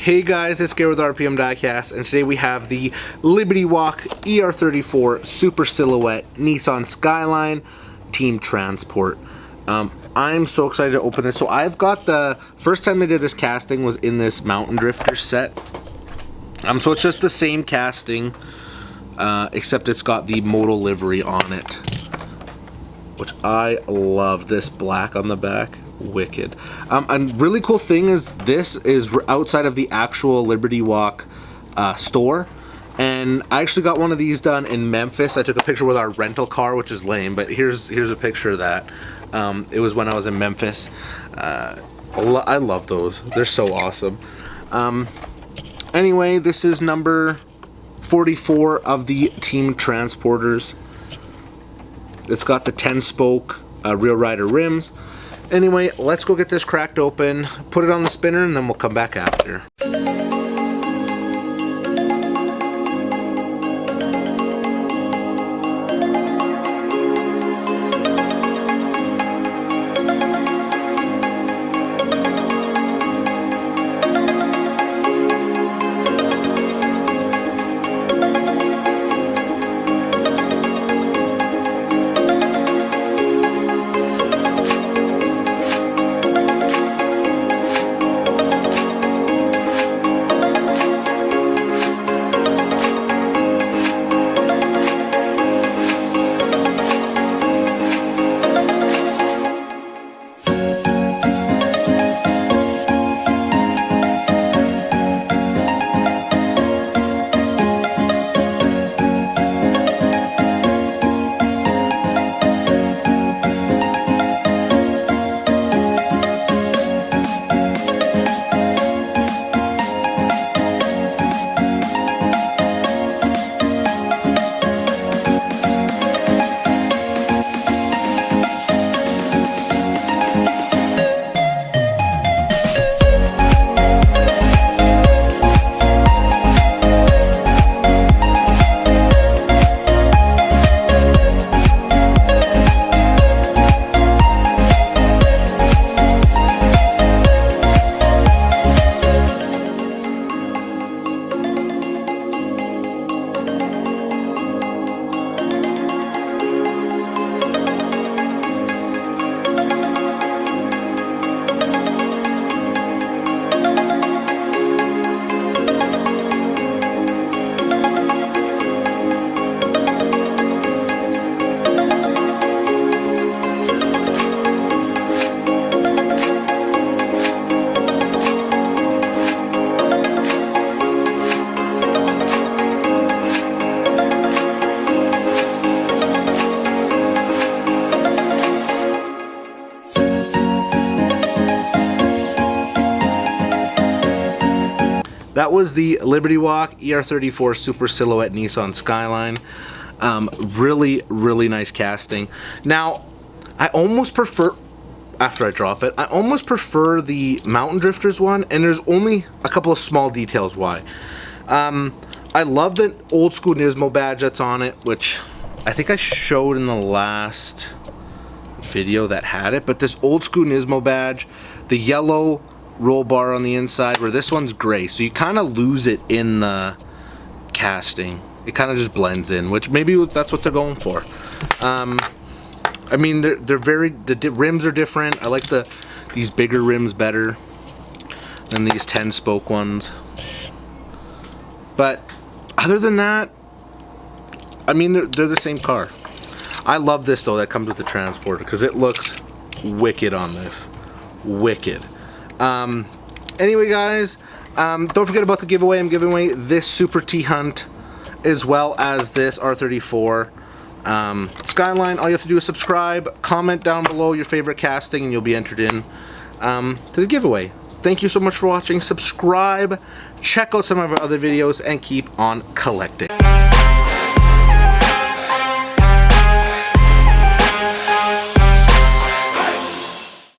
Hey guys, it's Gary with RPM Diecast, and today we have the Liberty Walk ER34 Super Silhouette Nissan Skyline Team Transport. I'm so excited to open this. So I've got the first time they did this casting was in this Mountain Drifter set. So it's just the same casting, except it's got the Moto livery on it, which I love. This black on the back. Wicked. A really cool thing is this is outside of the actual Liberty Walk store, and I actually got one of these done in Memphis. I took a picture with our rental car, which is lame, but here's a picture of that. It was when I was in Memphis. I love those. They're so awesome. Anyway, this is number 44 of the Team Transporters. It's got the 10-spoke Real Rider rims. Anyway, let's go get this cracked open, put it on the spinner, and then we'll come back after. That was the Liberty Walk ER34 Super Silhouette Nissan Skyline. Really nice casting. Now, I almost prefer, after I drop it, I almost prefer the Mountain Drifters one, and there's only a couple of small details why. I love the old school Nismo badge that's on it, which I think I showed in the last video that had it, but this old school Nismo badge, the yellow roll bar on the inside, where this one's gray, so you kind of lose it in the casting. It kind of just blends in, which maybe that's what they're going for. I mean, they're very, the rims are different. I like these bigger rims better than these 10-spoke ones. But other than that, I mean, they're the same car. I love this though that comes with the Transporter because it looks wicked on this. Wicked. Anyway guys, don't forget about the giveaway. I'm giving away this Super T-Hunt as well as this R34 Skyline. All you have to do is subscribe, comment down below your favorite casting, and you'll be entered in to the giveaway. Thank you so much for watching. Subscribe, check out some of our other videos, and keep on collecting.